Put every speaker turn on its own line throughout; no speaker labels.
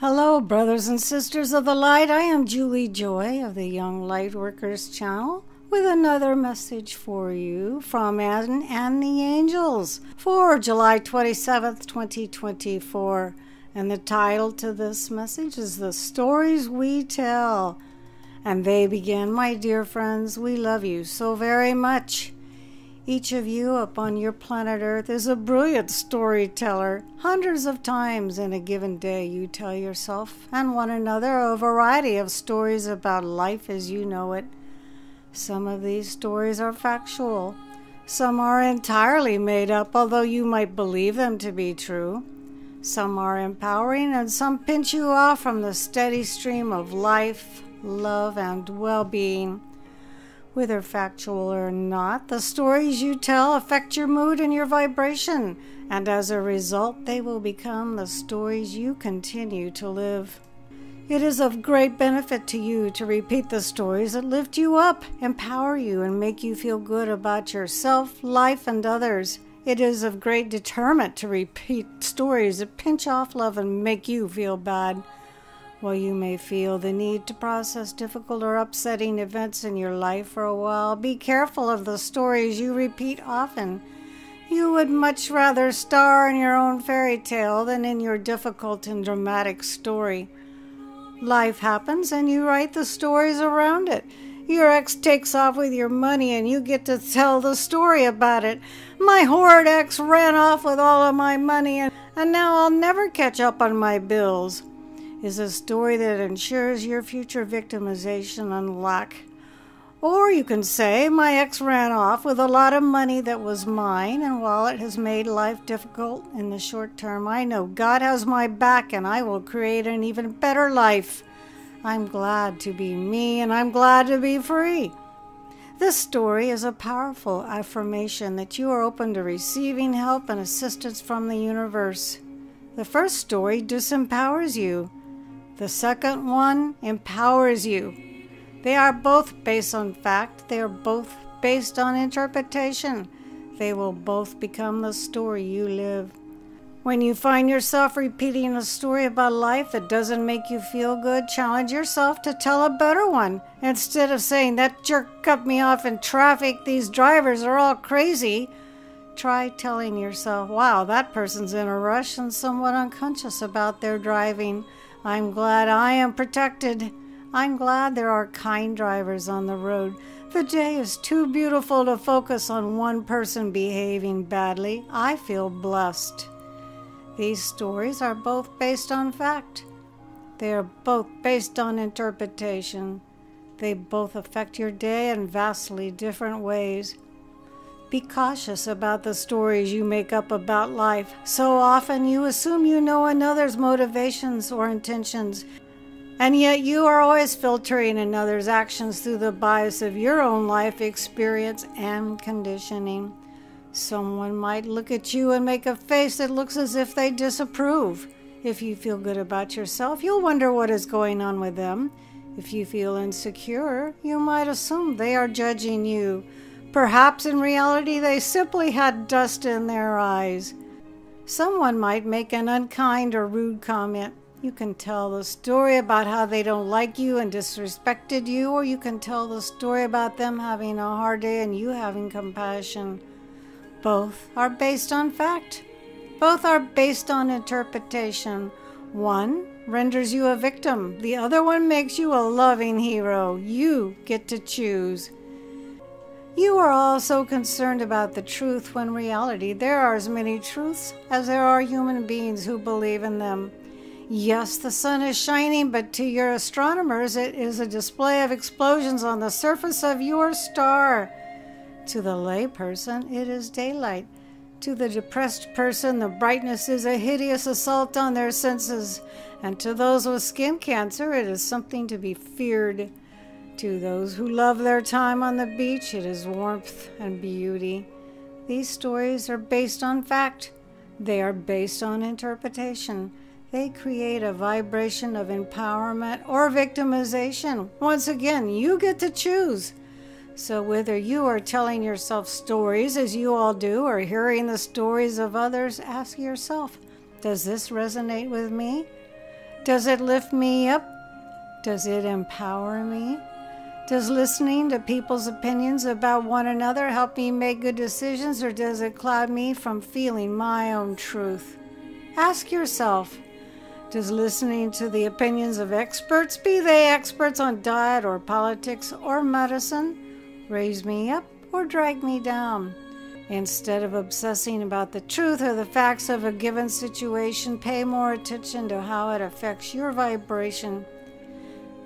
Hello, brothers and sisters of the light. I am Julie Joy of the Young Lightworkers channel with another message for you from Anne and the Angels for July 27th, 2024. And the title to this message is The Stories We Tell. And they begin, my dear friends, we love you so very much. Each of you upon your planet Earth is a brilliant storyteller. Hundreds of times in a given day you tell yourself and one another a variety of stories about life as you know it. Some of these stories are factual. Some are entirely made up, although you might believe them to be true. Some are empowering and some pinch you off from the steady stream of life, love, and well-being. Whether factual or not, the stories you tell affect your mood and your vibration, and as a result, they will become the stories you continue to live. It is of great benefit to you to repeat the stories that lift you up, empower you, and make you feel good about yourself, life, and others. It is of great deterrent to repeat stories that pinch off love and make you feel bad. While you may feel the need to process difficult or upsetting events in your life for a while, be careful of the stories you repeat often. You would much rather star in your own fairy tale than in your difficult and dramatic story. Life happens and you write the stories around it. Your ex takes off with your money and you get to tell the story about it. My horrid ex ran off with all of my money and now I'll never catch up on my bills. Is a story that ensures your future victimization and lack. Or you can say, my ex ran off with a lot of money that was mine, and while it has made life difficult in the short term, I know God has my back and I will create an even better life. I'm glad to be me and I'm glad to be free. This story is a powerful affirmation that you are open to receiving help and assistance from the universe. The first story disempowers you. The second one empowers you. They are both based on fact. They are both based on interpretation. They will both become the story you live. When you find yourself repeating a story about life that doesn't make you feel good, challenge yourself to tell a better one. Instead of saying, that jerk cut me off in traffic, these drivers are all crazy, try telling yourself, wow, that person's in a rush and somewhat unconscious about their driving. I'm glad I am protected. I'm glad there are kind drivers on the road. The day is too beautiful to focus on one person behaving badly. I feel blessed. These stories are both based on fact. They are both based on interpretation. They both affect your day in vastly different ways. Be cautious about the stories you make up about life. So often you assume you know another's motivations or intentions, and yet you are always filtering another's actions through the bias of your own life experience and conditioning. Someone might look at you and make a face that looks as if they disapprove. If you feel good about yourself, you'll wonder what is going on with them. If you feel insecure, you might assume they are judging you. Perhaps in reality they simply had dust in their eyes. Someone might make an unkind or rude comment. You can tell the story about how they don't like you and disrespected you, or you can tell the story about them having a hard day and you having compassion. Both are based on fact. Both are based on interpretation. One renders you a victim. The other one makes you a loving hero. You get to choose. You are all so concerned about the truth when in reality there are as many truths as there are human beings who believe in them. Yes, the sun is shining, but to your astronomers it is a display of explosions on the surface of your star. To the lay person, it is daylight. To the depressed person, the brightness is a hideous assault on their senses. And to those with skin cancer, it is something to be feared. To those who love their time on the beach, it is warmth and beauty. These stories are based on fact. They are based on interpretation. They create a vibration of empowerment or victimization. Once again, you get to choose. So whether you are telling yourself stories, as you all do, or hearing the stories of others, ask yourself, does this resonate with me? Does it lift me up? Does it empower me? Does listening to people's opinions about one another help me make good decisions, or does it cloud me from feeling my own truth? Ask yourself, does listening to the opinions of experts, be they experts on diet or politics or medicine, raise me up or drag me down? Instead of obsessing about the truth or the facts of a given situation, pay more attention to how it affects your vibration.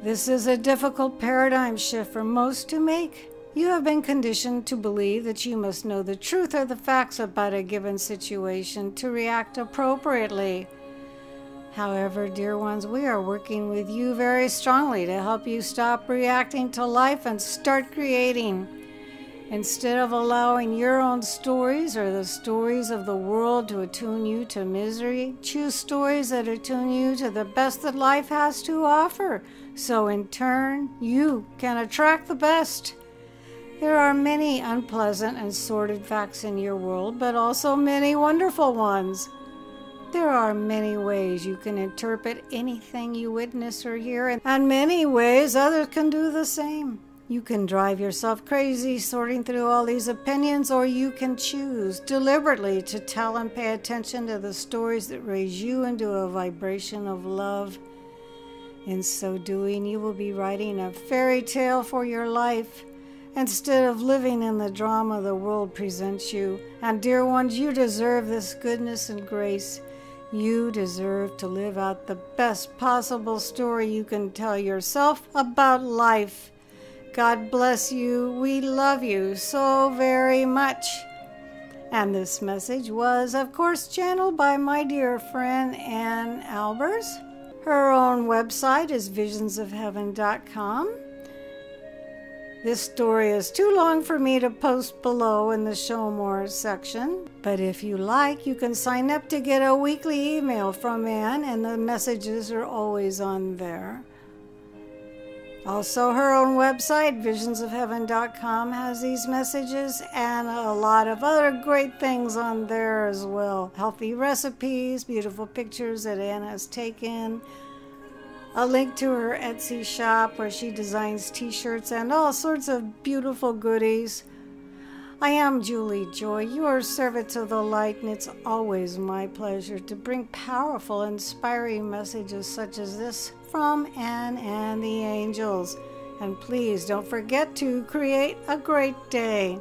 This is a difficult paradigm shift for most to make. You have been conditioned to believe that you must know the truth or the facts about a given situation to react appropriately. However, dear ones, we are working with you very strongly to help you stop reacting to life and start creating. Instead of allowing your own stories or the stories of the world to attune you to misery, choose stories that attune you to the best that life has to offer, so in turn, you can attract the best. There are many unpleasant and sordid facts in your world, but also many wonderful ones. There are many ways you can interpret anything you witness or hear, and many ways others can do the same. You can drive yourself crazy sorting through all these opinions, or you can choose deliberately to tell and pay attention to the stories that raise you into a vibration of love. In so doing, you will be writing a fairy tale for your life instead of living in the drama the world presents you. And dear ones, you deserve this goodness and grace. You deserve to live out the best possible story you can tell yourself about life. God bless you. We love you so very much. And this message was, of course, channeled by my dear friend Ann Albers. Her own website is visionsofheaven.com. This story is too long for me to post below in the Show More section, but if you like, you can sign up to get a weekly email from Ann, and the messages are always on there. Also, her own website, visionsofheaven.com, has these messages and a lot of other great things on there as well. Healthy recipes, beautiful pictures that Anna has taken, a link to her Etsy shop where she designs t-shirts and all sorts of beautiful goodies. I am Julie Joy, your servant of the light, and it's always my pleasure to bring powerful, inspiring messages such as this from Ann and the angels. And please don't forget to create a great day.